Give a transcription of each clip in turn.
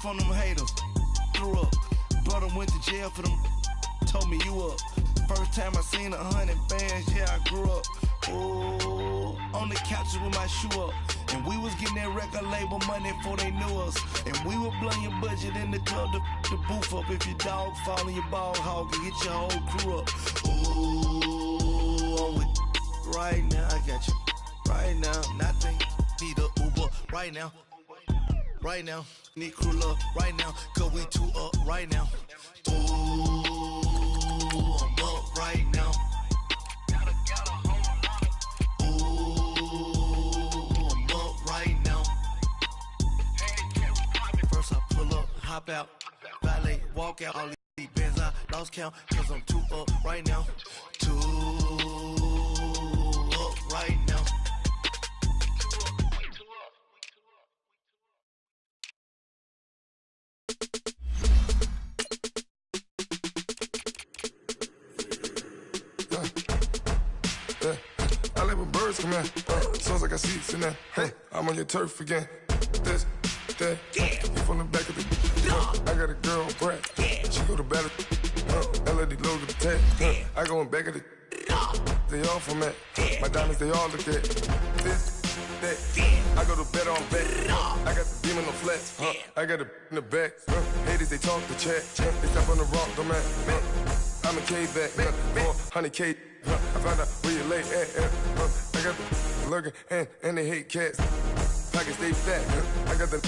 from them haters. Threw up. Brother went to jail for them. Told me you up. First time I seen 100 bands, yeah, I grew up. Ooh, on the couches with my shoe up. And we was getting that record label money before they knew us. And we were blowing your budget in the club to the booth up. If your dog fall in your ball hog and get your whole crew up. Ooh, I'm with right now, I got you. Right now, nothing. Need a Uber right now. Right now, need crew love right now. Cause we two up right now. Ooh, I'm up right now. Hop out, valet, walk out, all these bands I lost count, cause I'm too up right now. Too up right now. I let my birds come in, sounds like I see seats in there. Hey, I'm on your turf again. This, that, you from the back of the I got a girl on crack. She go to battle. LED logo the tag. I go in back of the they all from that. My diamonds, they all look at this, that. I go to bed on back. I got the demon on flats. I got it in the back. Haters, they talk the chat. They stop on the rock, don't man. I'm a cave back. 400K. I found out where you lay at. I got the lurking and they hate cats. Pockets stay fat. I got the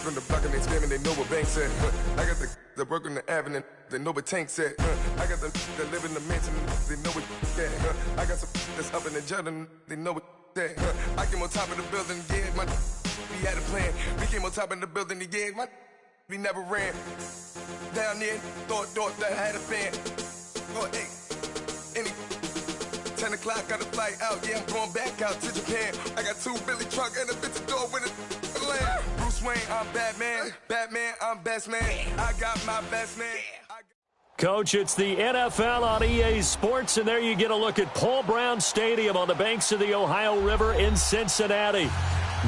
from the block and they screaming, they know what banks at. I got the work on the avenue, they know what tanks at. I got the live in the mansion, they know what that. I got some that's up in the Jordan, they know what that. I came on top of the building, yeah, my we had a plan. We came on top of the building, yeah, my we never ran. Down there, thought that I had a fan. Oh, hey, any 10 o'clock, got a flight out, yeah, I'm going back out to Japan. I got 2 Billy truck and a bitch door with a land. Bruce Wayne, I'm Batman. Batman, I'm best man. I got my best man. Coach, it's the NFL on EA Sports, and there you get a look at Paul Brown Stadium on the banks of the Ohio River in Cincinnati.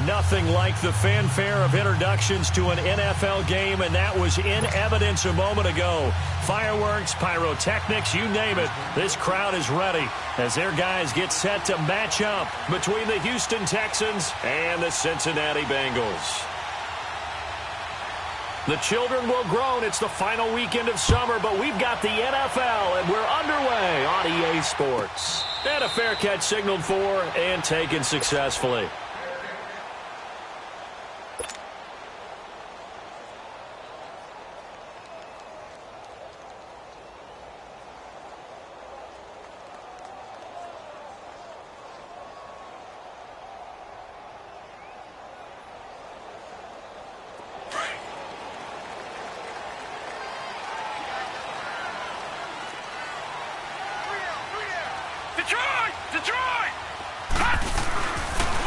Nothing like the fanfare of introductions to an NFL game, and that was in evidence a moment ago. Fireworks, pyrotechnics, you name it. This crowd is ready as their guys get set to match up between the Houston Texans and the Cincinnati Bengals. The children will groan. It's the final weekend of summer, but we've got the NFL, and we're underway on EA Sports. And a fair catch signaled for and taken successfully.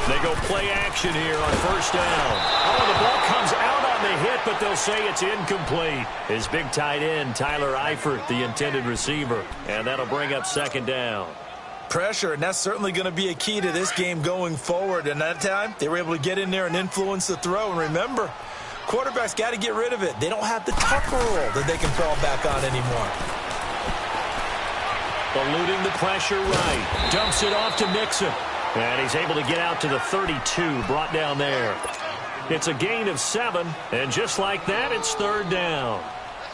They go play action here on first down. Oh, the ball comes out on the hit, but they'll say it's incomplete. His big tight end, Tyler Eifert, the intended receiver. And that'll bring up second down. Pressure, and that's certainly going to be a key to this game going forward. And that time, they were able to get in there and influence the throw. And remember, quarterbacks got to get rid of it. They don't have the Tucker rule that they can fall back on anymore. Eluding the pressure right. Dumps it off to Mixon. And he's able to get out to the 32, brought down there. It's a gain of 7, and just like that, it's third down.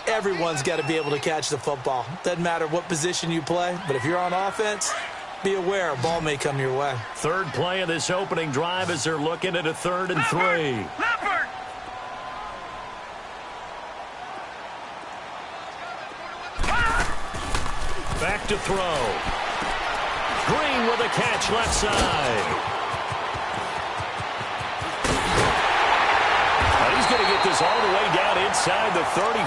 Everyone's got to be able to catch the football. Doesn't matter what position you play, but if you're on offense, be aware a ball may come your way. Third play of this opening drive as they're looking at a 3rd and 3. Leopard! Back to throw. Green with a catch left side. And he's going to get this all the way down inside the 35.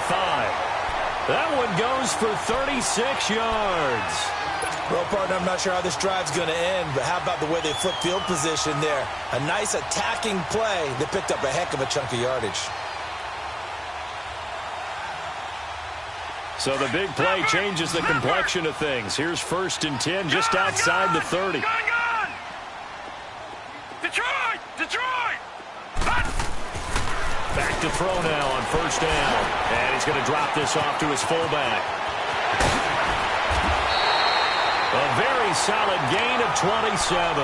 That one goes for 36 yards. Well, partner, I'm not sure how this drive's going to end, but how about the way they flip field position there? A nice attacking play that picked up a heck of a chunk of yardage. So the big play changes the complexion of things. Here's 1st and 10 just outside the 30. Detroit! Detroit! Back to throw now on first down. And he's going to drop this off to his fullback. A very solid gain of 27.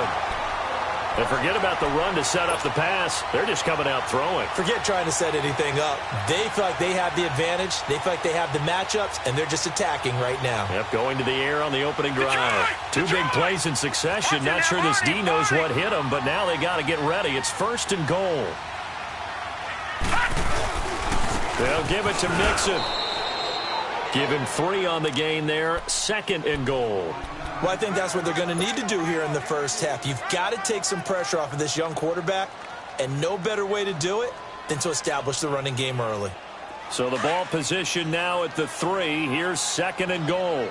And forget about the run to set up the pass. They're just coming out throwing. Forget trying to set anything up. They feel like they have the advantage. They feel like they have the matchups, and they're just attacking right now. Yep, going to the air on the opening drive. Two big plays in succession. Not sure this D knows what hit him, but now they got to get ready. It's first and goal. They'll give it to Mixon. Give him 3 on the gain there. Second and goal. Well, I think that's what they're going to need to do here in the first half. You've got to take some pressure off of this young quarterback, and no better way to do it than to establish the running game early. So the ball position now at the 3. Here's second and goal.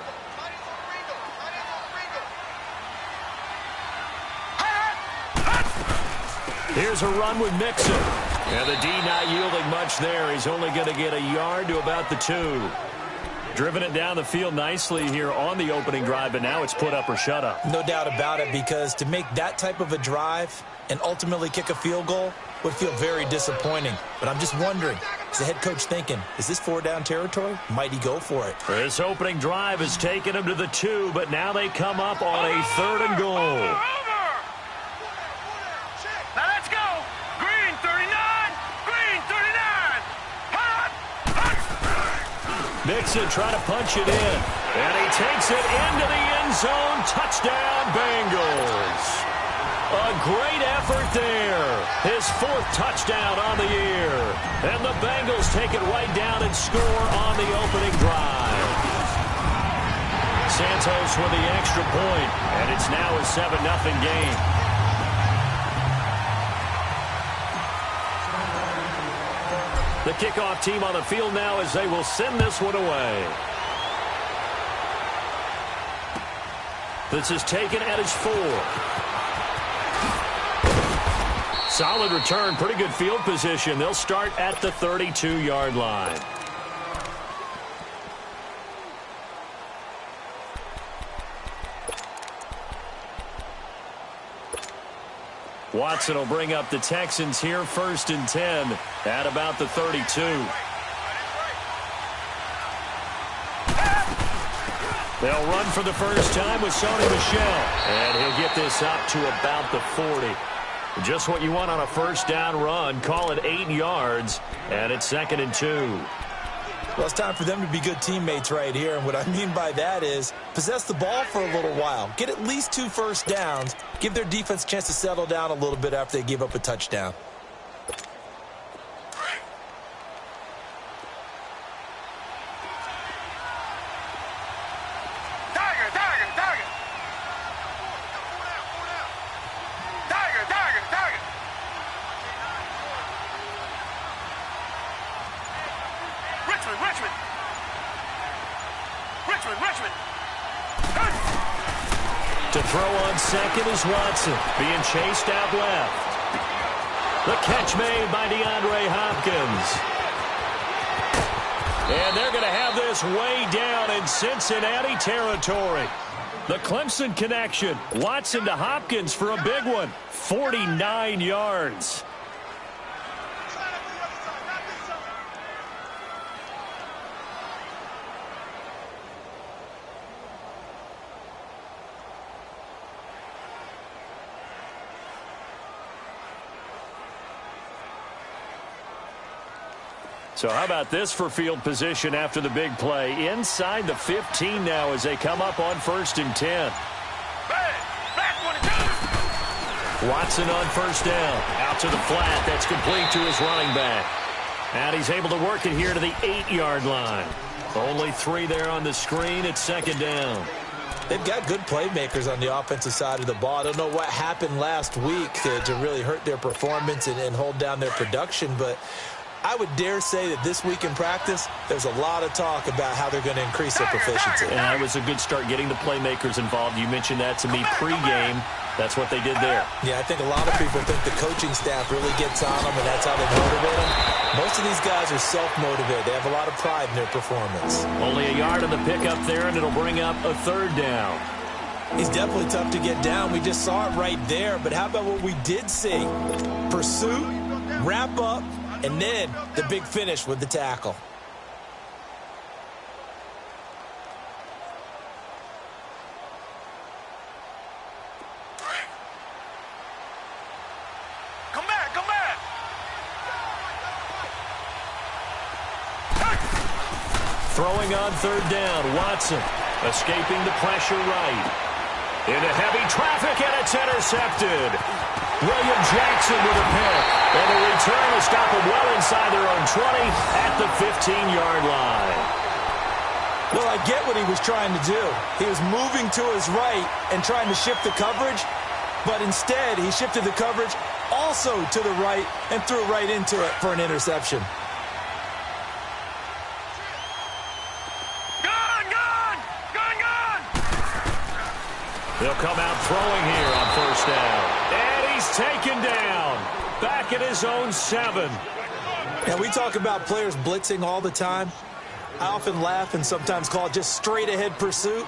Here's a run with Mixon. And the D not yielding much there. He's only going to get a yard to about the 2. Driven it down the field nicely here on the opening drive, but now it's put up or shut up. No doubt about it, because to make that type of a drive and ultimately kick a field goal would feel very disappointing. But I'm just wondering, is the head coach thinking, is this 4-down territory? Might he go for it? This opening drive has taken him to the 2, but now they come up on a 3rd and goal. Now let's go. Green 39. Green 39. Hot. Mixon trying to punch it in. And he takes it into the end zone. Touchdown, Bengals. A great effort there. His 4th touchdown on the year. And the Bengals take it right down and score on the opening drive. Santos with the extra point. And it's now a 7-0 game. The kickoff team on the field now as they will send this one away. This is taken at his 4. Solid return, pretty good field position. They'll start at the 32-yard line. Watson will bring up the Texans here, 1st and 10 at about the 32. They'll run for the first time with Sony Michel. And he'll get this up to about the 40. Just what you want on a first down run. Call it 8 yards, and it's 2nd and 2. Well, it's time for them to be good teammates right here. And what I mean by that is possess the ball for a little while. Get at least 2 first downs. Give their defense a chance to settle down a little bit after they give up a touchdown. To throw on second is Watson, being chased out left. The catch made by DeAndre Hopkins. And they're going to have this way down in Cincinnati territory. The Clemson connection. Watson to Hopkins for a big one. 49 yards. So how about this for field position after the big play? Inside the 15 now as they come up on 1st and 10. Watson on first down. Out to the flat. That's complete to his running back. And he's able to work it here to the 8-yard line. Only 3 there on the screen. It's 2nd down. They've got good playmakers on the offensive side of the ball. I don't know what happened last week to really hurt their performance and hold down their production, but I would dare say that this week in practice, there's a lot of talk about how they're going to increase their proficiency. And that was a good start getting the playmakers involved. You mentioned that to me pregame. That's what they did there. Yeah, I think a lot of people think the coaching staff really gets on them, and that's how they motivate them. Most of these guys are self-motivated. They have a lot of pride in their performance. Only a yard on the pickup there, and it'll bring up a 3rd down. He's definitely tough to get down. We just saw it right there. But how about what we did see? Pursuit, wrap up, and then the big finish with the tackle. Come back, come back. Throwing on third down, Watson escaping the pressure right. Into heavy traffic, and it's intercepted. William Jackson with a pick. And the return will stop him well inside their own 20 at the 15-yard line. Well, I get what he was trying to do. He was moving to his right and trying to shift the coverage, but instead he shifted the coverage also to the right and threw right into it for an interception. They'll come out throwing here on first down. And he's taken down. Back at his own 7. And we talk about players blitzing all the time. I often laugh and sometimes call it just straight-ahead pursuit.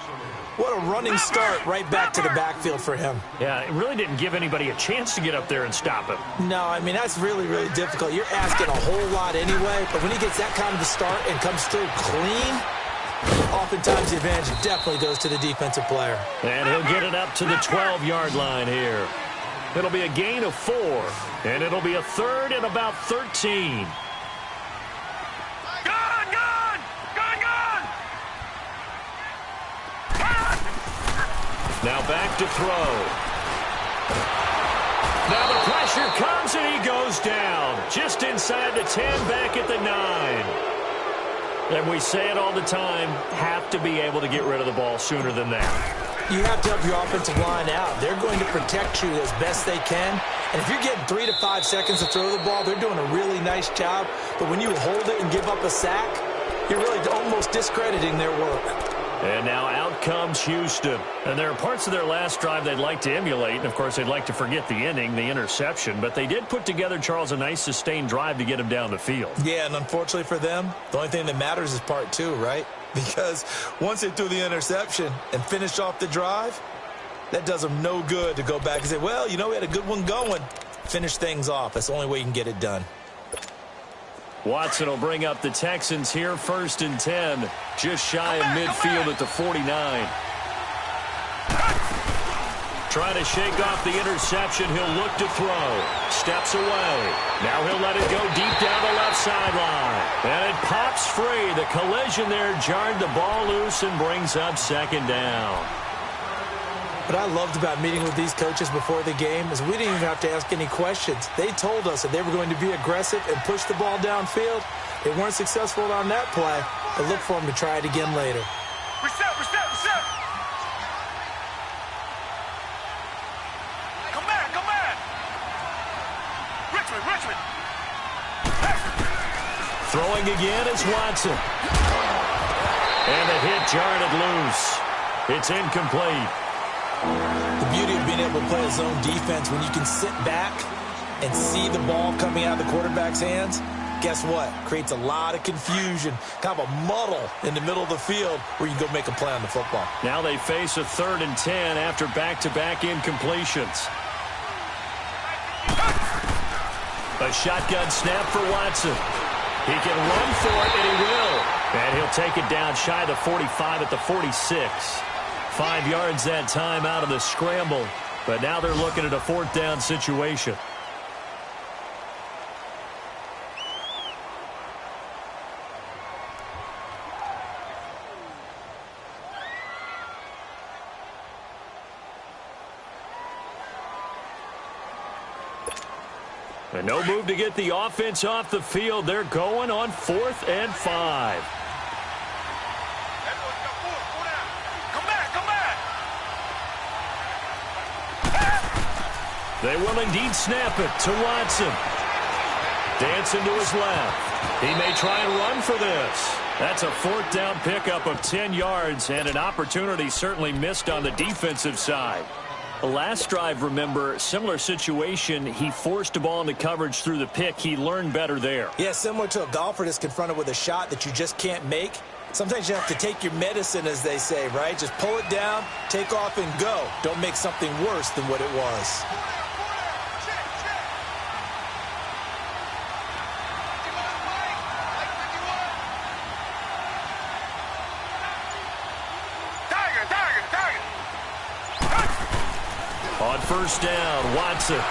What a running start right back to the backfield for him. Yeah, it really didn't give anybody a chance to get up there and stop him. No, I mean, that's really, really difficult. You're asking a whole lot anyway, but when he gets that kind of a start and comes through clean, oftentimes the advantage definitely goes to the defensive player. And he'll get it up to the 12-yard line here. It'll be a gain of 4, and it'll be a third and about 13. Now back to throw. Now the pressure comes, and he goes down. Just inside the 10, back at the 9. And we say it all the time, have to be able to get rid of the ball sooner than that. You have to help your offensive line out. They're going to protect you as best they can. And if you're getting 3 to 5 seconds to throw the ball, they're doing a really nice job. But when you hold it and give up a sack, you're really almost discrediting their work. And now out comes Houston. And there are parts of their last drive they'd like to emulate. And, of course, they'd like to forget the inning, the interception. But they did put together, Charles, a nice sustained drive to get him down the field. Yeah, and unfortunately for them, the only thing that matters is part 2, right? Because once they threw the interception and finished off the drive, that does them no good to go back and say, well, you know, we had a good one going. Finish things off. That's the only way you can get it done. Watson will bring up the Texans here, 1st and 10. Just shy of midfield at the 49. Trying to shake off the interception. He'll look to throw. Steps away. Now he'll let it go deep down the left sideline. And it pops free. The collision there jarred the ball loose and brings up 2nd down. What I loved about meeting with these coaches before the game is we didn't even have to ask any questions. They told us that they were going to be aggressive and push the ball downfield. They weren't successful on that play, but look for them to try it again later. Reset. Come back. Richmond. Throwing again is Watson. And the hit jarred it loose. It's incomplete. The beauty of being able to play a zone defense when you can sit back and see the ball coming out of the quarterback's hands, guess what? Creates a lot of confusion, kind of a muddle in the middle of the field where you can go make a play on the football. Now they face a 3rd and 10 after back-to-back incompletions. A shotgun snap for Watson. He can run for it, and he will. And he'll take it down shy of the 45 at the 46. 5 yards that time out of the scramble. But now they're looking at a 4th down situation. And no move to get the offense off the field. They're going on 4th and 5. They will indeed snap it to Watson. Dancing to his left. He may try and run for this. That's a 4th down pickup of 10 yards and an opportunity certainly missed on the defensive side. The last drive, remember, similar situation. He forced a ball into coverage through the pick. He learned better there. Yeah, similar to a golfer that's confronted with a shot that you just can't make. Sometimes you have to take your medicine, as they say, right? Just pull it down, take off, and go. Don't make something worse than what it was. On first down, Watson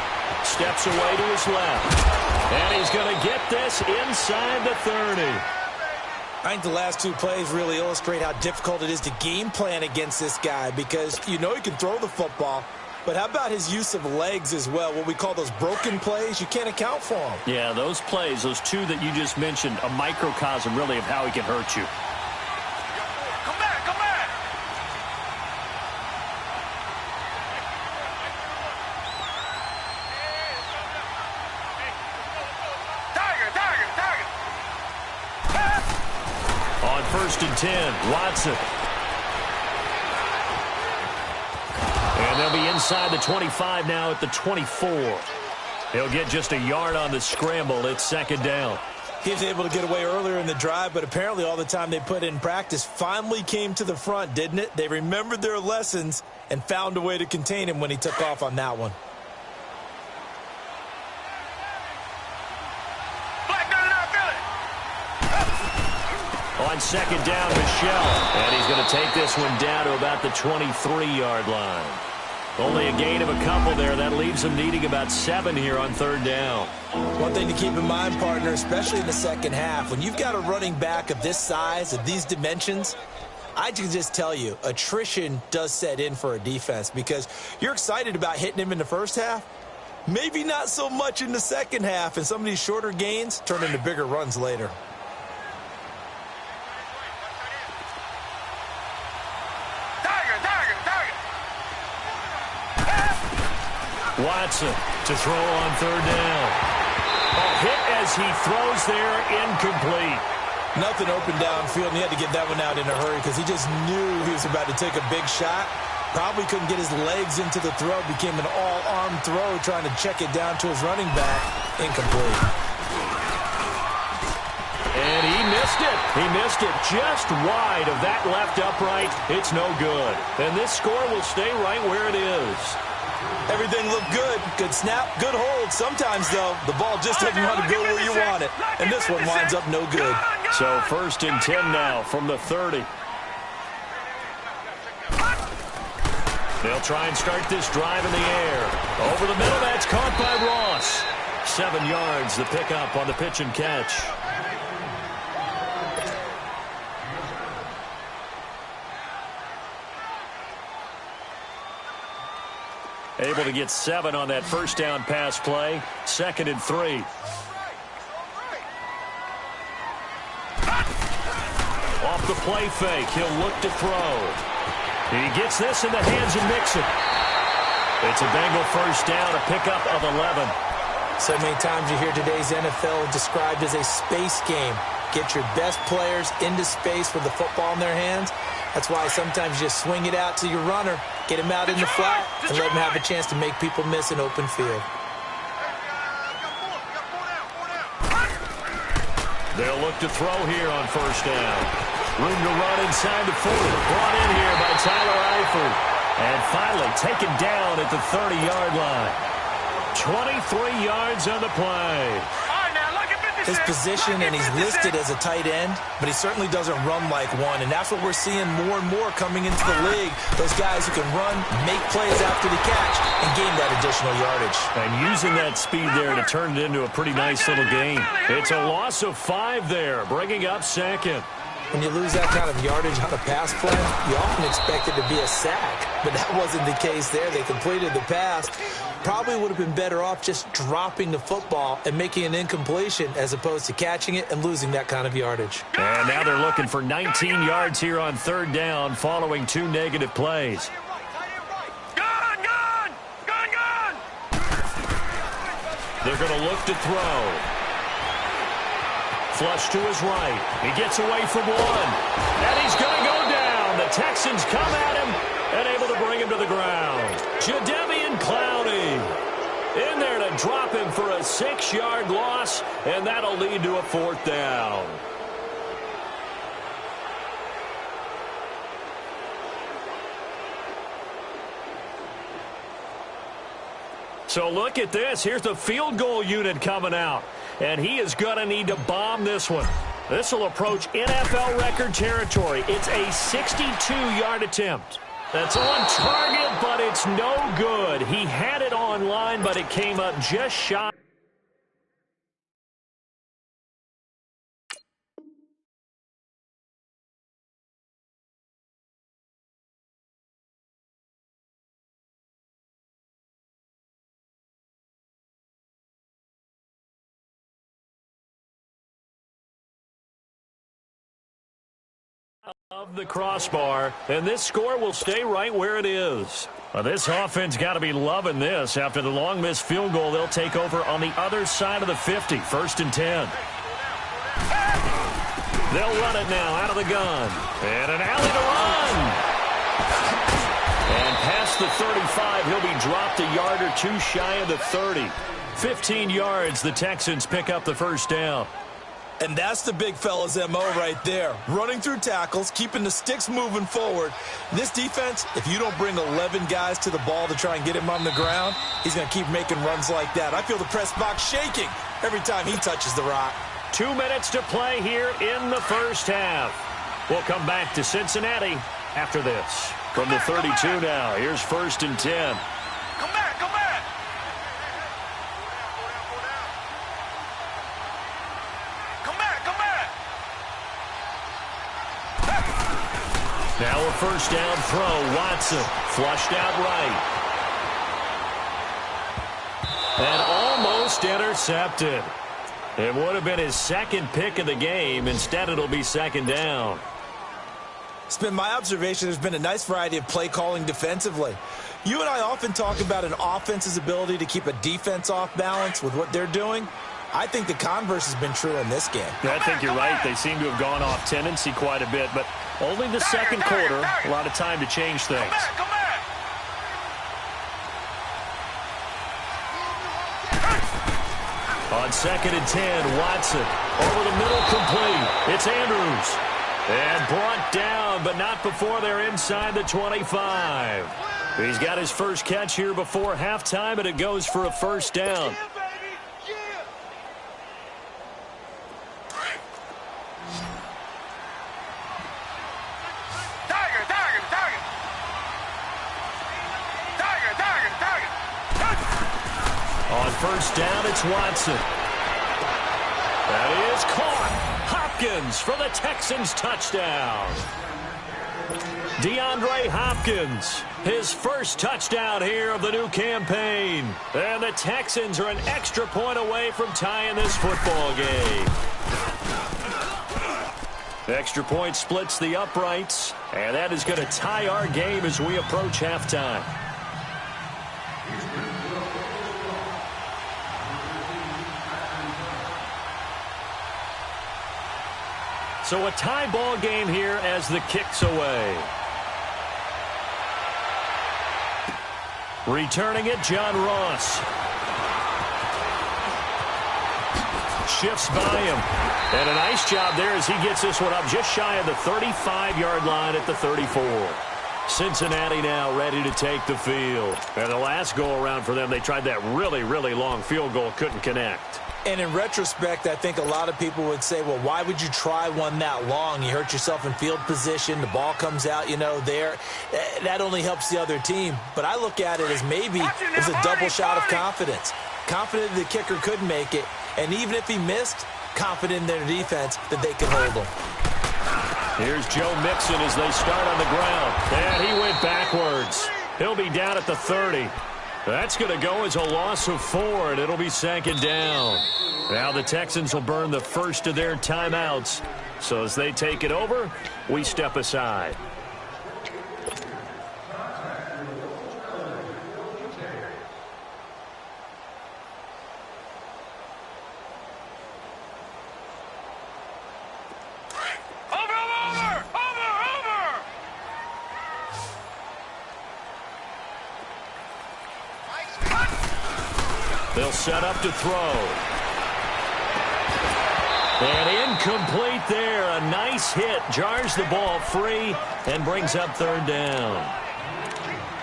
steps away to his left. And he's going to get this inside the 30. I think the last two plays really illustrate how difficult it is to game plan against this guy because you know he can throw the football, but how about his use of legs as well, what we call those broken plays? You can't account for them. Yeah, those plays, those two that you just mentioned, a microcosm really of how he can hurt you. Come back, come back. Tiger. On first and 10, Watson. And they'll be inside the 25 now at the 24. He'll get just a yard on the scramble. It's second down. He was able to get away earlier in the drive, but apparently all the time they put in practice finally came to the front, didn't it? They remembered their lessons and found a way to contain him when he took off on that one. On second down, Michelle. And he's going to take this one down to about the 23-yard line. Only a gain of a couple there. That leaves him needing about 7 here on third down. One thing to keep in mind, partner, especially in the second half, when you've got a running back of this size, of these dimensions, I can just tell you, attrition does set in for a defense because you're excited about hitting him in the first half. Maybe not so much in the second half, and some of these shorter gains turn into bigger runs later. Watson to throw on third down. A hit as he throws there, incomplete. Nothing open downfield, and he had to get that one out in a hurry because he just knew he was about to take a big shot. Probably couldn't get his legs into the throw. Became an all-arm throw trying to check it down to his running back. Incomplete. And he missed it. He missed it just wide of that left upright. It's no good. And this score will stay right where it is. Everything looked good. Good snap, good hold. Sometimes, though, the ball just doesn't want to go where you want it. And this one winds up no good. So first and 10 now from the 30. They'll try and start this drive in the air. Over the middle, that's caught by Ross. 7 yards, the pickup on the pitch and catch. Able to get 7 on that first down pass play. Second and 3. Off the play fake, he'll look to throw. He gets this in the hands of Mixon. It's a Bengal first down, a pickup of 11. So many times you hear today's NFL described as a space game. Get your best players into space with the football in their hands. That's why sometimes you just swing it out to your runner, get him out in the flat, and let him have a chance to make people miss an open field. They'll look to throw here on first down. Room to run inside the 40. Brought in here by Tyler Eifert. And finally taken down at the 30-yard line. 23 yards on the play. His position, and he's listed as a tight end, but he certainly doesn't run like one, and that's what we're seeing more and more coming into the league. Those guys who can run, make plays after the catch, and gain that additional yardage. And using that speed there to turn it into a pretty nice little gain. It's a loss of 5 there, bringing up second. When you lose that kind of yardage on a pass play, you often expect it to be a sack, but that wasn't the case there. They completed the pass. Probably would have been better off just dropping the football and making an incompletion as opposed to catching it and losing that kind of yardage. And now they're looking for 19 yards here on third down following 2 negative plays. Gun! They're going to look to throw. Flush to his right. He gets away from one. And he's going to go down. The Texans come at him and able to bring him to the ground. Jadeveon Clowney in there to drop him for a 6-yard loss, and that'll lead to a 4th down. So look at this. Here's the field goal unit coming out. And he is going to need to bomb this one. This will approach NFL record territory. It's a 62-yard attempt. That's on target, but it's no good. He had it on line, but it came up just shy. Of the crossbar, and this score will stay right where it is. Well, this offense got to be loving this. After the long missed field goal, they'll take over on the other side of the 50, 1st and 10. They'll run it now out of the gun. And an alley to run. And past the 35, he'll be dropped a yard or two shy of the 30. 15 yards, the Texans pick up the first down. And that's the big fella's M.O. right there. Running through tackles, keeping the sticks moving forward. This defense, if you don't bring 11 guys to the ball to try and get him on the ground, he's going to keep making runs like that. I feel the press box shaking every time he touches the rock. 2 minutes to play here in the first half. We'll come back to Cincinnati after this. From the 32 now, here's 1st and 10. Come back, come back. Now a first down throw. Watson flushed out right. And almost intercepted. It would have been his second pick of the game. Instead, it'll be 2nd down. It's been my observation there's been a nice variety of play calling defensively. You and I often talk about an offense's ability to keep a defense off balance with what they're doing. I think the converse has been true in this game. I think you're right. They seem to have gone off tendency quite a bit, but only the second quarter. A lot of time to change things. Come back. On 2nd and 10, Watson over the middle, complete. It's Andrews. And brought down, but not before they're inside the 25. He's got his first catch here before halftime, and it goes for a first down. On first down, it's Watson. That is caught. Hopkins for the Texans touchdown. DeAndre Hopkins, his first touchdown here of the new campaign. And the Texans are an extra point away from tying this football game. Extra point splits the uprights, and that is going to tie our game as we approach halftime. So a tie ball game here as the kick's away. Returning it, John Ross. Shifts by him. And a nice job there as he gets this one up just shy of the 35-yard line at the 34. Cincinnati now ready to take the field. And the last go-around for them, they tried that really, really long field goal, couldn't connect. And in retrospect, I think a lot of people would say, well, why would you try one that long? You hurt yourself in field position. The ball comes out, there. That only helps the other team. But I look at it as maybe it's a double shot of confidence. Confident the kicker could make it. And even if he missed, confident in their defense that they can hold him. Here's Joe Mixon as they start on the ground. And he went backwards. He'll be down at the 30. That's going to go as a loss of 4, and it'll be 2nd down. Now the Texans will burn the first of their timeouts. So as they take it over, we step aside. They'll set up to throw. And incomplete there. A nice hit. Jars the ball free and brings up 3rd down.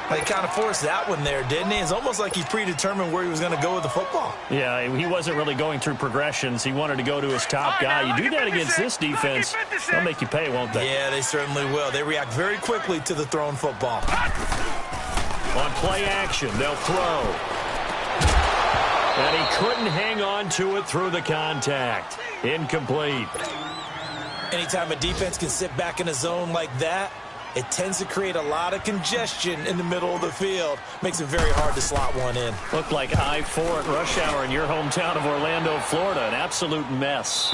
He kind of forced that one there, didn't he? It's almost like he predetermined where he was going to go with the football. Yeah, he wasn't really going through progressions. He wanted to go to his top guy. You do that against this defense, they'll make you pay, won't they? Yeah, they certainly will. They react very quickly to the thrown football. On play action, they'll throw. And he couldn't hang on to it through the contact. Incomplete. Anytime a defense can sit back in a zone like that, it tends to create a lot of congestion in the middle of the field. Makes it very hard to slot one in. Looked like I-4 at rush hour in your hometown of Orlando, Florida. An absolute mess.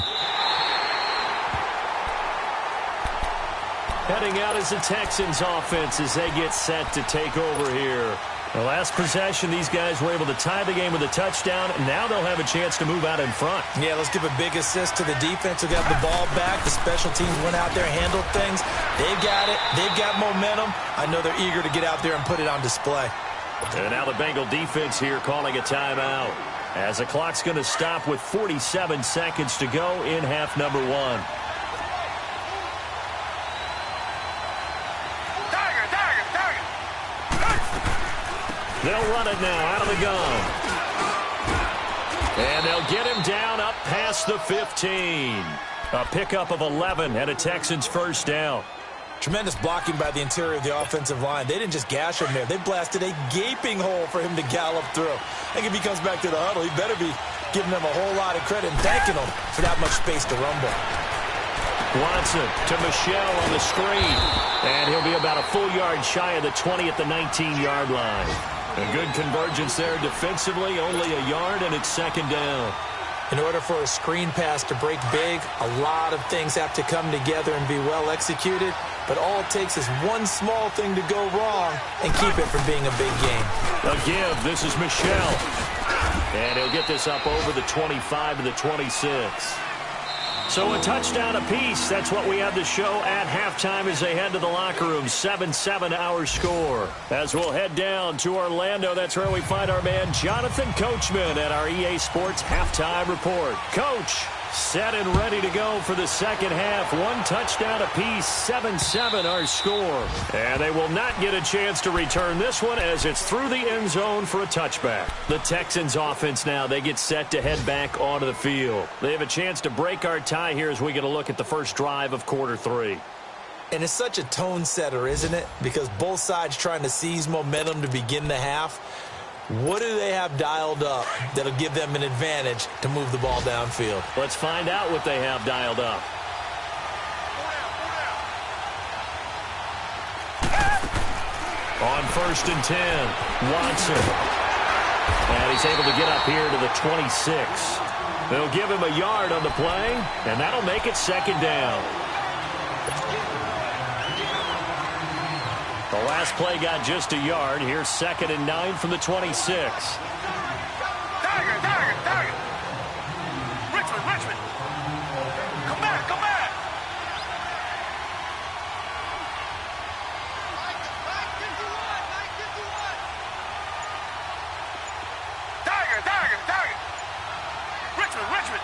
Heading out is the Texans offense as they get set to take over here. The last possession, these guys were able to tie the game with a touchdown. Now they'll have a chance to move out in front. Yeah, let's give a big assist to the defense who got the ball back. The special teams went out there, handled things. They've got it. They've got momentum. I know they're eager to get out there and put it on display. And now the Bengal defense here calling a timeout, as the clock's going to stop with 47 seconds to go in half number one. They'll run it now out of the gun. And they'll get him down up past the 15. A pickup of 11 and a Texans first down. Tremendous blocking by the interior of the offensive line. They didn't just gash him there. They blasted a gaping hole for him to gallop through. I think if he comes back to the huddle, he better be giving them a whole lot of credit and thanking them for that much space to rumble. Watson to Michelle on the screen. And he'll be about a full yard shy of the 20 at the 19-yard line. A good convergence there defensively, only a yard, and it's second down. In order for a screen pass to break big, a lot of things have to come together and be well executed. But all it takes is one small thing to go wrong and keep it from being a big game. A give. This is Michelle. And he'll get this up over the 25 to the 26. So a touchdown apiece. That's what we have to show at halftime as they head to the locker room. 7-7 our score. As we'll head down to Orlando, that's where we find our man Jonathan Coachman at our EA Sports Halftime Report. Coach, set and ready to go for the second half. One touchdown apiece, 7-7 our score. And they will not get a chance to return this one as it's through the end zone for a touchback. The Texans offense now, they get set to head back onto the field. They have a chance to break our tie here as we get a look at the first drive of quarter three. And it's such a tone setter, isn't it? Because both sides trying to seize momentum to begin the half. What do they have dialed up that'll give them an advantage to move the ball downfield? Let's find out what they have dialed up. On 1st and 10, Watson. And he's able to get up here to the 26. They'll give him a yard on the play, and that'll make it second down. The last play got just a yard. Here's 2nd and 9 from the 26. Tiger. Richmond. Come back. Tiger. Richmond.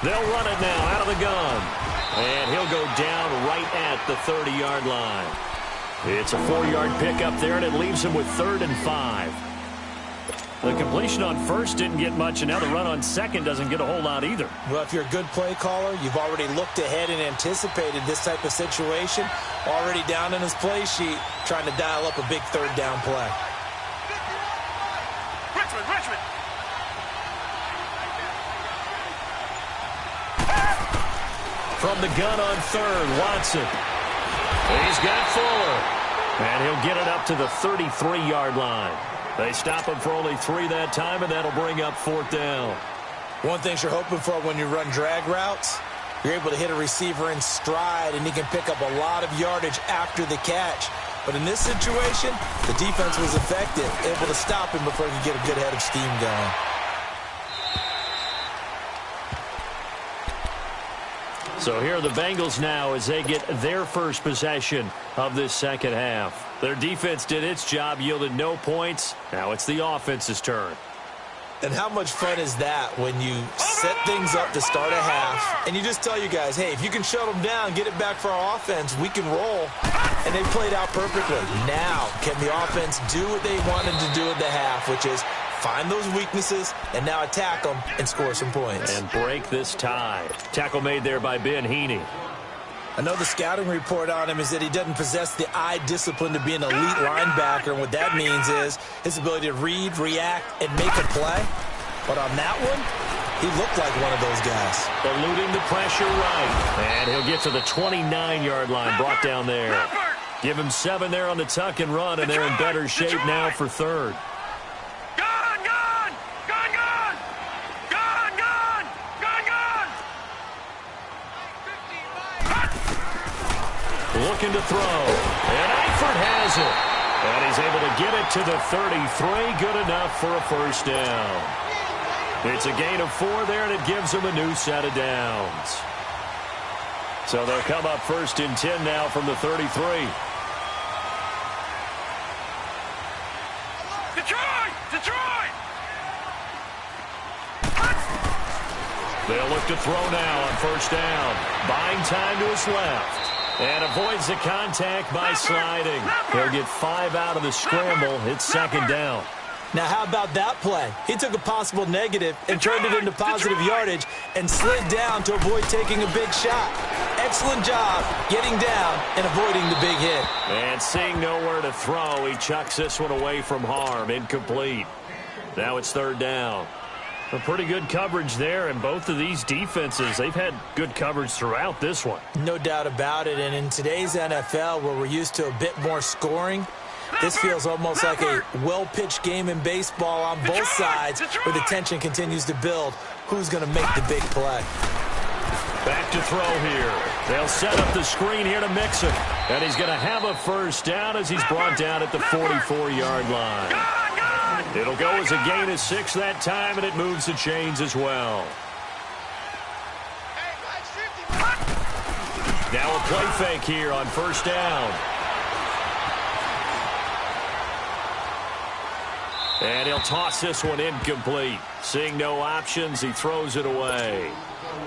They'll run it now out of the gun. And he'll go down right at the 30-yard line. It's a 4-yard pickup there, and it leaves him with 3rd and 5. The completion on first didn't get much, and now the run on second doesn't get a whole lot either. Well, if you're a good play caller, you've already looked ahead and anticipated this type of situation. Already down in his play sheet, trying to dial up a big third down play. Richmond. From the gun on 3rd, Watson. He's got Fuller. And he'll get it up to the 33-yard line. They stop him for only 3 that time, and that'll bring up 4th down. One thing you're hoping for when you run drag routes, you're able to hit a receiver in stride, and he can pick up a lot of yardage after the catch. But in this situation, the defense was effective, able to stop him before he could get a good head of steam going. So here are the Bengals now as they get their first possession of this second half. Their defense did its job, yielded no points. Now it's the offense's turn. And how much fun is that when you set things up to start a half and you just tell you guys, hey, if you can shut them down, get it back for our offense, we can roll. And they played out perfectly. Now, can the offense do what they wanted to do at the half, which is find those weaknesses and now attack them and score some points. And break this tie. Tackle made there by Ben Heaney. I know the scouting report on him is that he doesn't possess the eye discipline to be an elite linebacker, and what that means is his ability to read, react, and make a play. But on that one, he looked like one of those guys. Eluding the pressure right. And he'll get to the 29-yard line, brought down there. Give him 7 there on the tuck and run, and they're in better shape now for third. Looking to throw, and Eifert has it. And he's able to get it to the 33, good enough for a first down. It's a gain of 4 there, and it gives them a new set of downs. So they'll come up first and 10 now from the 33. Detroit! They'll look to throw now on first down. Buying time to his left. And avoids the contact by sliding. He'll get 5 out of the scramble. It's second down. Now, how about that play? He took a possible negative and turned it into positive yardage and slid down to avoid taking a big shot. Excellent job getting down and avoiding the big hit. And seeing nowhere to throw, he chucks this one away from harm. Incomplete. Now it's third down. A pretty good coverage there, and both of these defenses, they've had good coverage throughout this one. No doubt about it, and in today's NFL, where we're used to a bit more scoring, this feels almost like a well-pitched game in baseball on both sides, where the tension continues to build. Who's going to make the big play? Back to throw here. They'll set up the screen here to mix it, and he's going to have a first down as he's brought down at the 44-yard line. It'll go as a gain of 6 that time, and it moves the chains as well. Now a play fake here on first down. And he'll toss this one incomplete. Seeing no options, he throws it away.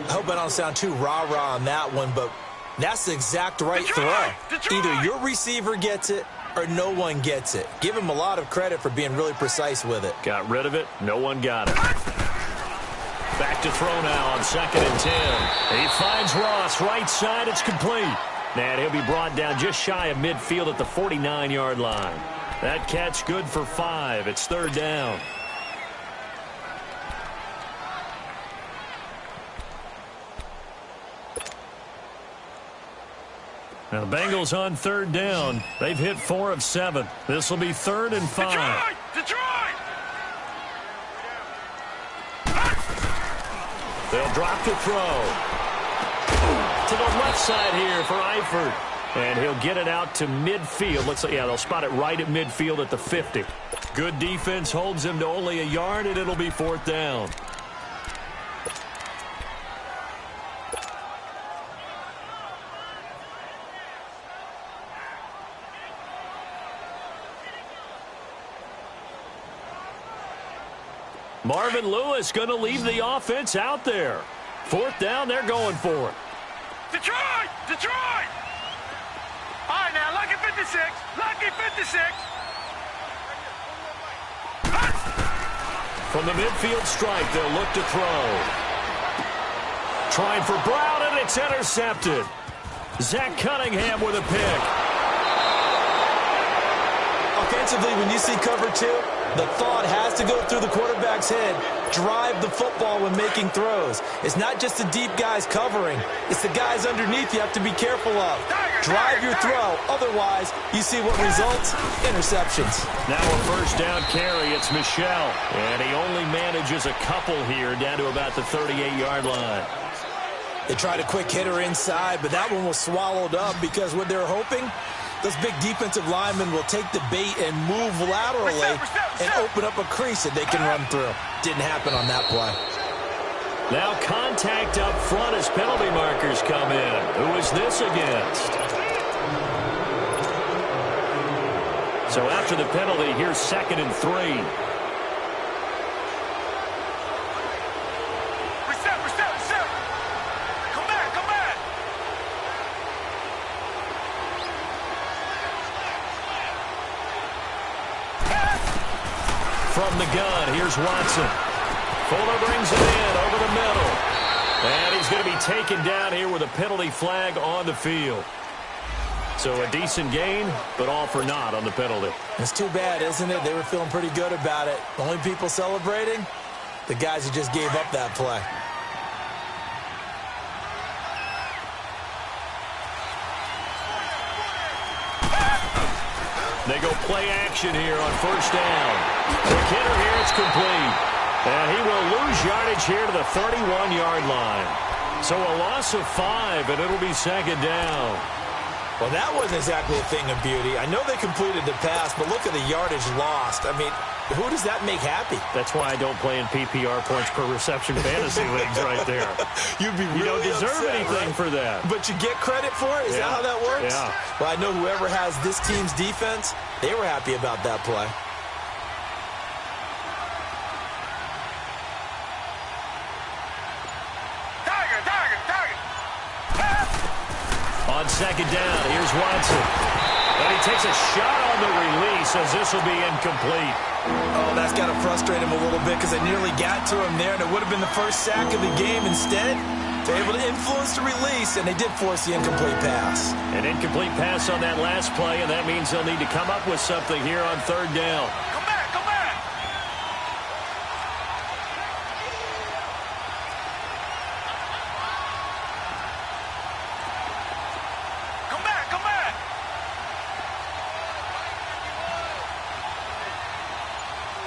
I hope I don't sound too rah-rah on that one, but that's the exact right throw. Either your receiver gets it or no one gets it. Give him a lot of credit for being really precise with it. Got rid of it. No one got it. Back to throw now on second and 10. He finds Ross right side. It's complete. And he'll be brought down just shy of midfield at the 49-yard line. That catch good for 5. It's third down. Now the Bengals on third down. They've hit 4 of 7. This will be 3rd and 5. Detroit! They'll drop to throw. To the left side here for Eifert. And he'll get it out to midfield. Looks like, yeah, they'll spot it right at midfield at the 50. Good defense holds him to only a yard, and it'll be 4th down. Marvin Lewis going to leave the offense out there. 4th down, they're going for it. Detroit! All right, now, lucky 56. Lucky 56. From the midfield stripe, they'll look to throw. Trying for Brown, and it's intercepted. Zach Cunningham with a pick. Offensively, when you see cover 2, the thought has to go through the quarterback's head. Drive the football when making throws. It's not just the deep guys covering. It's the guys underneath you have to be careful of. Drive your throw. Otherwise, you see what results? Interceptions. Now a first down carry. It's Michel. And he only manages a couple here down to about the 38-yard line. They tried a quick hitter inside, but that one was swallowed up because what they're hoping, those big defensive linemen will take the bait and move laterally and open up a crease that they can run through. Didn't happen on that play. Now contact up front as penalty markers come in. Who is this against? So after the penalty, here's 2nd and 3. from the gun. Here's Watson. Fuller brings it in over the middle. And he's going to be taken down here with a penalty flag on the field. So a decent gain, but all for naught on the penalty. It's too bad, isn't it? They were feeling pretty good about it. The only people celebrating, the guys who just gave up that play. They go play action here on first down. The hitter here, it's complete. And he will lose yardage here to the 31-yard line. So a loss of 5, and it'll be second down. Well, that wasn't exactly a thing of beauty. I know they completed the pass, but look at the yardage lost. I mean, who does that make happy? That's why I don't play in PPR points per reception fantasy leagues right there. You'd be really You don't deserve upset, anything right? for that. But you get credit for it? Is that how that works? Yeah. Well, I know whoever has this team's defense, they were happy about that play. On second down, here's Watson. And he takes a shot on the release as this will be incomplete. Oh, that's got to frustrate him a little bit because I nearly got to him there, and it would have been the first sack of the game. Instead, they're able to influence the release, and they did force the incomplete pass. An incomplete pass on that last play, and that means they'll need to come up with something here on third down. Come back, come back. Come back, come back.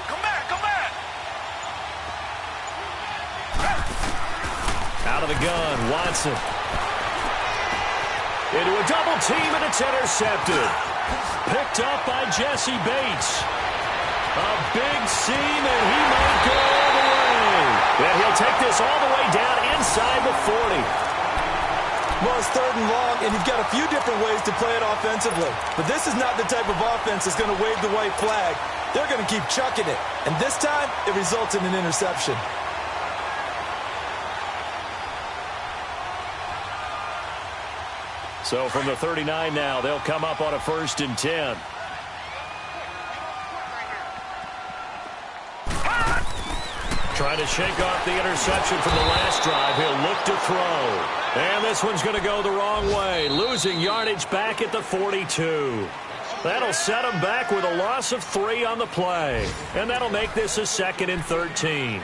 Come back, come back. Out of the gun, Watson. Into a double team, and it's intercepted. Picked up by Jesse Bates. A big seam, and he might go all the way. And he'll take this all the way down inside the 40. Well, it's third and long, and you've got a few different ways to play it offensively. But this is not the type of offense that's going to wave the white flag. They're going to keep chucking it. And this time, it results in an interception. So from the 39 now, they'll come up on a 1st and 10. Trying to shake off the interception from the last drive. He'll look to throw. And this one's going to go the wrong way. Losing yardage back at the 42. That'll set him back with a loss of 3 on the play. And that'll make this a 2nd and 13.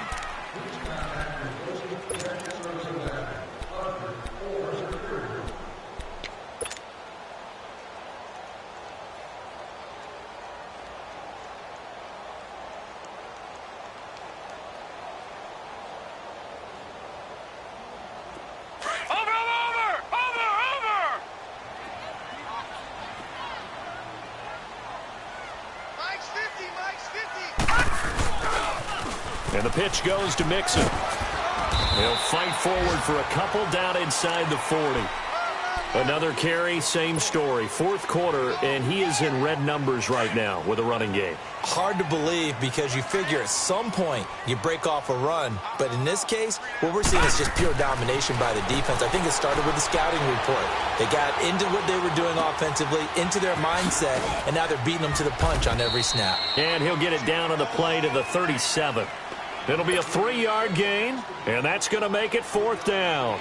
And the pitch goes to Mixon. He'll fight forward for a couple down inside the 40. Another carry, same story. 4th quarter, and he is in red numbers right now with a running game. Hard to believe because you figure at some point you break off a run. But in this case, what we're seeing is just pure domination by the defense. I think it started with the scouting report. They got into what they were doing offensively, into their mindset, and now they're beating them to the punch on every snap. And he'll get it down on the play to the 37. It'll be a 3-yard gain, and that's going to make it 4th down.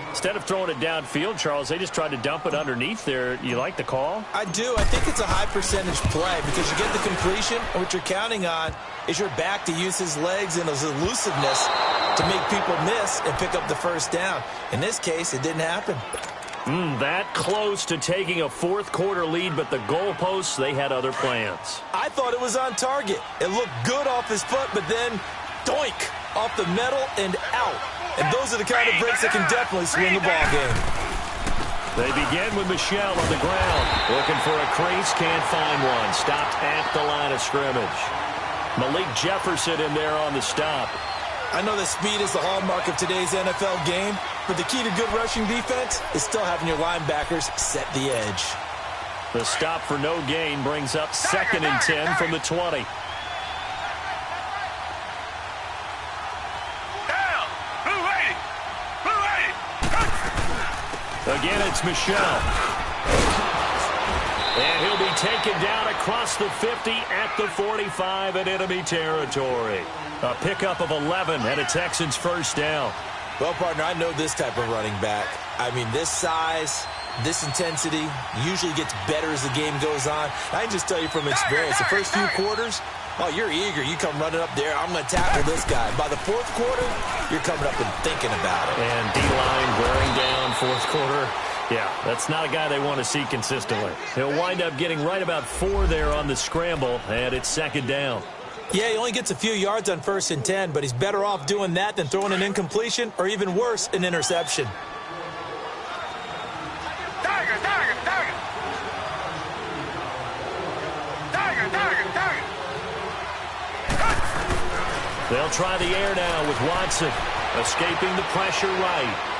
Instead of throwing it downfield, Charles, they just tried to dump it underneath there. You like the call? I do. I think it's a high percentage play because you get the completion, and what you're counting on is your back to use his legs and his elusiveness to make people miss and pick up the first down. In this case, it didn't happen. That close to taking a 4th quarter lead, but the goalposts, they had other plans. I thought it was on target. It looked good off his foot, but then doink, off the metal and out. And those are the kind of breaks that can definitely swing the ball game. They begin with Michelle on the ground. Looking for a crease, can't find one. Stopped at the line of scrimmage. Malik Jefferson in there on the stop. I know that speed is the hallmark of today's NFL game, but the key to good rushing defense is still having your linebackers set the edge. The stop for no gain brings up 2nd and 10 from the 20. Again, it's Michelle. And he'll be taken down across the 50 at the 45 in enemy territory. A pickup of 11 and a Texans first down. Well, partner, I know this type of running back. I mean, this size, this intensity usually gets better as the game goes on. I can just tell you from experience, the first few quarters, oh, you're eager. You come running up there, I'm going to tackle this guy. By the fourth quarter, you're coming up and thinking about it. And D-line wearing down fourth quarter. Yeah, that's not a guy they want to see consistently. He'll wind up getting right about 4 there on the scramble, and it's second down. Yeah, he only gets a few yards on 1st and 10, but he's better off doing that than throwing an incompletion or even worse, an interception. Tiger, tiger, tiger. Tiger, tiger, tiger. They'll try the air now with Watson, escaping the pressure right.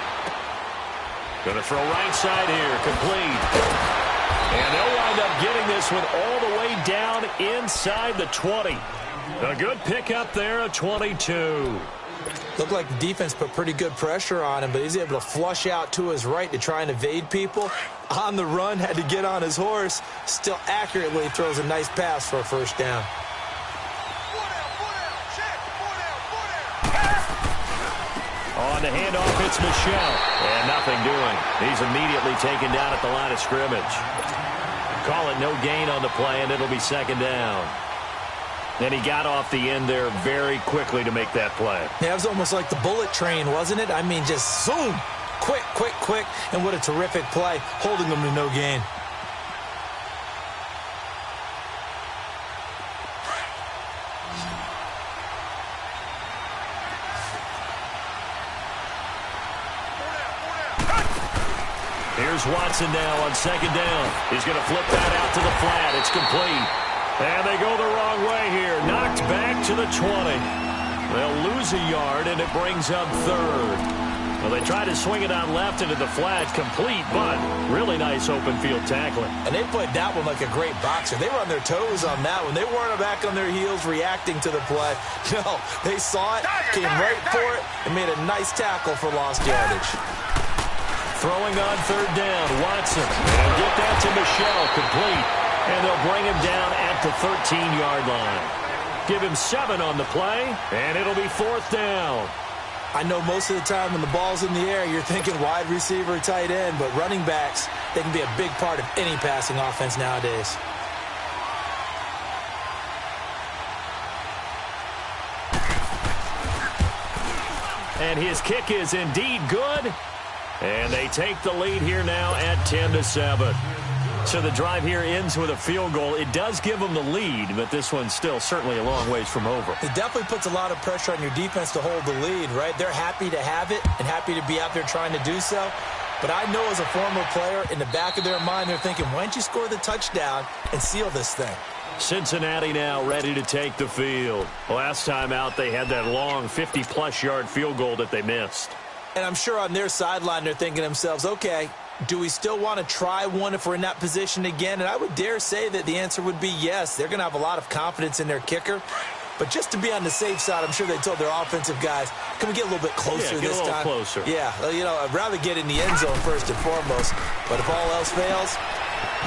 Going to throw right side here, complete. And they'll wind up getting this one all the way down inside the 20. A good pickup there, a 22. Looked like the defense put pretty good pressure on him, but he's able to flush out to his right to try and evade people. On the run, had to get on his horse. Still accurately throws a nice pass for a first down. On the handoff, it's Michelle. And nothing doing. He's immediately taken down at the line of scrimmage. Call it no gain on the play, and it'll be second down. And he got off the end there very quickly to make that play. Yeah, it was almost like the bullet train, wasn't it? I mean, just zoom. Quick, quick, quick. And what a terrific play, holding them to no gain. Here's Watson now on second down. He's going to flip that out to the flat. It's complete. And they go the wrong way here. Knocked back to the 20. They'll lose a yard, and it brings up third. Well, they try to swing it on left into the flat. Complete, but really nice open field tackling. And they played that one like a great boxer. They were on their toes on that one. They weren't back on their heels reacting to the play. No, they saw it, came right for it, and made a nice tackle for lost yardage. Throwing on third down, Watson. And get that to Michelle, complete. And they'll bring him down at the 13-yard line. Give him 7 on the play, and it'll be fourth down. I know most of the time when the ball's in the air, you're thinking wide receiver, tight end, but running backs, they can be a big part of any passing offense nowadays. And his kick is indeed good. And they take the lead here now at 10-7. So the drive here ends with a field goal. It does give them the lead, but this one's still certainly a long ways from over. It definitely puts a lot of pressure on your defense to hold the lead, right? They're happy to have it and happy to be out there trying to do so. But I know as a former player, in the back of their mind, they're thinking, why don't you score the touchdown and seal this thing? Cincinnati now ready to take the field. Last time out, they had that long 50-plus yard field goal that they missed. And I'm sure on their sideline, they're thinking to themselves, okay, do we still want to try one if we're in that position again? And I would dare say that the answer would be yes. They're going to have a lot of confidence in their kicker. But just to be on the safe side, I'm sure they told their offensive guys, can we get a little bit closer this time? Closer. Yeah, you know, I'd rather get in the end zone first and foremost. But if all else fails,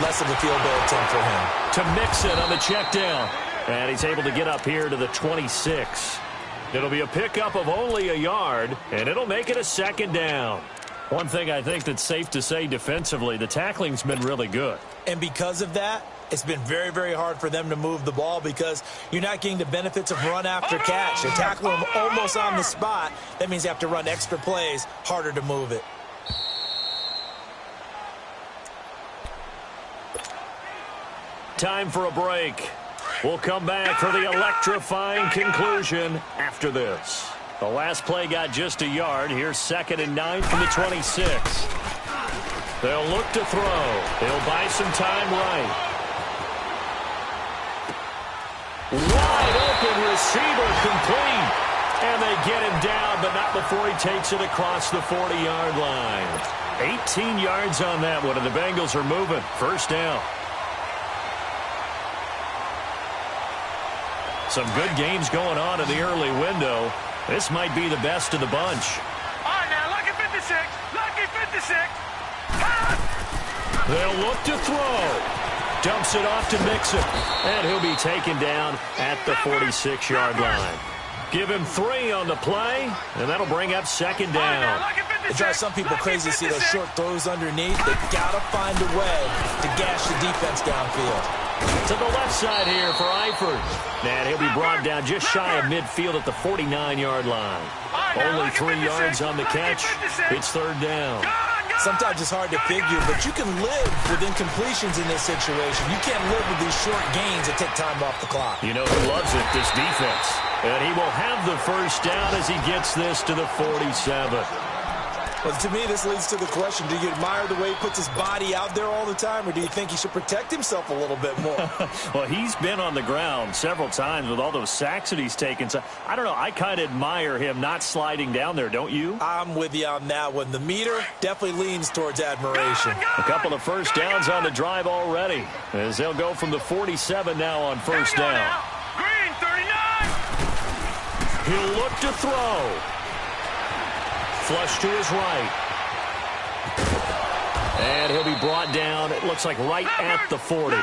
less of a field goal attempt for him. To Mixon on the check down. And he's able to get up here to the 26. It'll be a pickup of only a yard, and it'll make it a second down. One thing I think that's safe to say defensively, the tackling's been really good. And because of that, it's been very, very hard for them to move the ball because you're not getting the benefits of run after catch. You're tackling them almost on the spot. That means you have to run extra plays, harder to move it. Time for a break. We'll come back for the electrifying conclusion after this. The last play got just a yard. Here's 2nd and 9 from the 26. They'll look to throw. They'll buy some time right. Wide open receiver complete. And they get him down, but not before he takes it across the 40-yard line. 18 yards on that one, and the Bengals are moving. First down. Some good games going on in the early window. This might be the best of the bunch. All right, now, lucky 56. Lucky 56. They'll look to throw. Dumps it off to Mixon. And he'll be taken down at the 46-yard line. Give him 3 on the play, and that'll bring up second down. It drives some people crazy to see those short throws underneath. They've got to find a way to gash the defense downfield. To the left side here for Eifert. And he'll be brought down just shy of midfield at the 49-yard line. Only 3 yards on the catch. It's third down. Sometimes it's hard to figure, but you can live with incompletions in this situation. You can't live with these short gains that take time off the clock. You know who loves it? This defense. And he will have the first down as he gets this to the 47. Well, to me, this leads to the question, do you admire the way he puts his body out there all the time, or do you think he should protect himself a little bit more? Well, he's been on the ground several times with all those sacks that he's taken. So, I don't know. I kind of admire him not sliding down there, don't you? I'm with you on that one. The meter definitely leans towards admiration. A couple of first downs on the drive already, as they'll go from the 47 now on first down. Green, 39. He'll look to throw. Flush to his right. And he'll be brought down, it looks like right at the 40.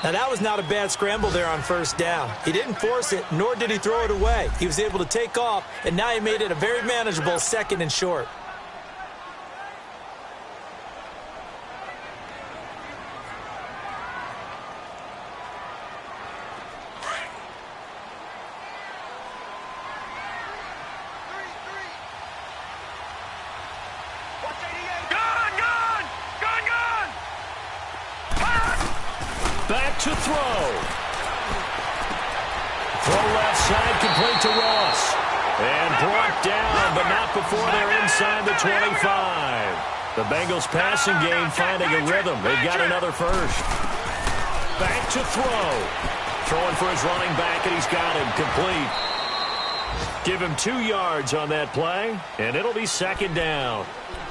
Now, that was not a bad scramble there on first down. He didn't force it, nor did he throw it away. He was able to take off, and now he made it a very manageable 2nd and short. Back to throw. Throw left side, complete to Ross. And brought down, but not before they're inside the 25. The Bengals passing game finding a rhythm. They've got another first. Back to throw. Throwing for his running back, and he's got him complete. Give him 2 yards on that play, and it'll be second down.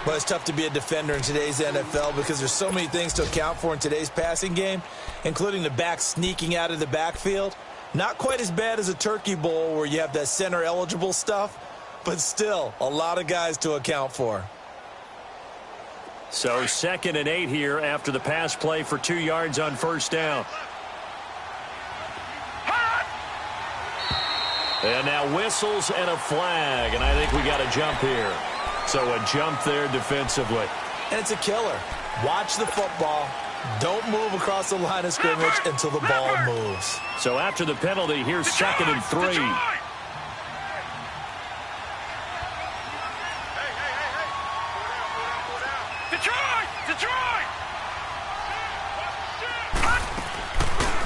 But it's tough to be a defender in today's NFL because there's so many things to account for in today's passing game, including the back sneaking out of the backfield. Not quite as bad as a turkey bowl where you have that center-eligible stuff, but still a lot of guys to account for. So 2nd and 8 here after the pass play for 2 yards on first down. And now whistles and a flag, and I think we got a jump here. So a jump there defensively. And it's a killer. Watch the football. Don't move across the line of scrimmage until the ball moves. So after the penalty, here's 2nd and 3. Detroit!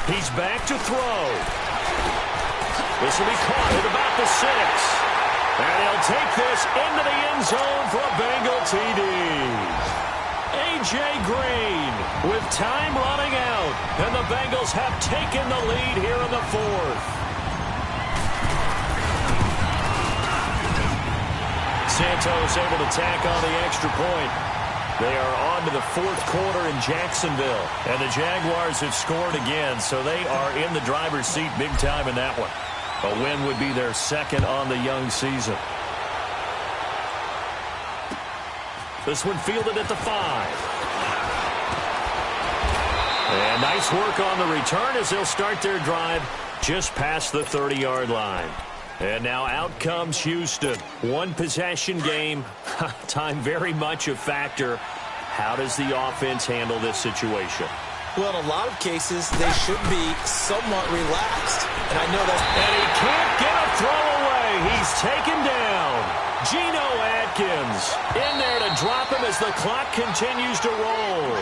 He's back to throw. This will be caught at about the 6. And he'll take this into the end zone for a Bengal TD. A.J. Green with time running out. And the Bengals have taken the lead here in the 4th. Santos able to tack on the extra point. They are on to the 4th quarter in Jacksonville. And the Jaguars have scored again, so they are in the driver's seat big time in that one. A win would be their 2nd on the young season. This one fielded at the 5. And nice work on the return as they'll start their drive just past the 30-yard line. And now out comes Houston. One possession game. Time very much a factor. How does the offense handle this situation? Well, in a lot of cases, they should be somewhat relaxed. And I know that's... And he can't get a throw away. He's taken down. Geno Atkins in there to drop him as the clock continues to roll.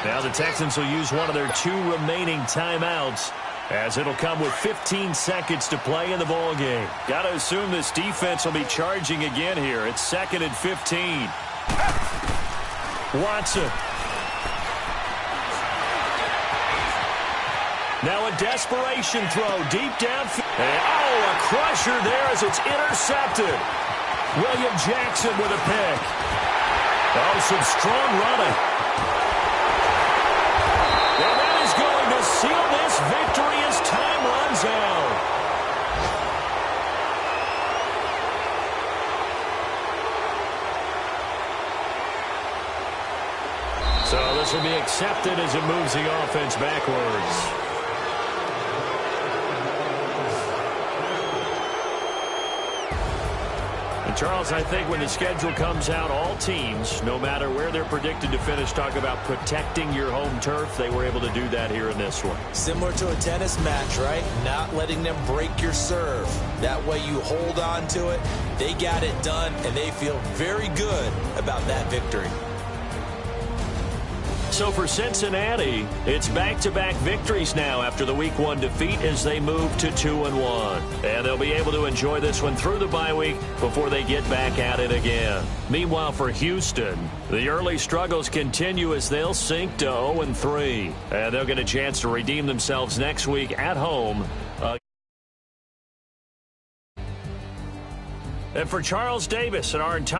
Now the Texans will use one of their 2 remaining timeouts, as it'll come with 15 seconds to play in the ball game. Got to assume this defense will be charging again here. It's 2nd and 15. Watson. Now a desperation throw deep downfield. And a crusher there as it's intercepted. William Jackson with a pick. Oh, some strong running. And that is going to seal this victory as time runs out. So this will be accepted as it moves the offense backwards. And Charles, I think when the schedule comes out, all teams, no matter where they're predicted to finish, talk about protecting your home turf. They were able to do that here in this one. Similar to a tennis match, right? Not letting them break your serve. That way you hold on to it. They got it done, and they feel very good about that victory. So for Cincinnati, it's back-to-back victories now after the Week 1 defeat as they move to 2-1. And they'll be able to enjoy this one through the bye week before they get back at it again. Meanwhile, for Houston, the early struggles continue as they'll sink to 0-3. And they'll get a chance to redeem themselves next week at home. And for Charles Davis and our entire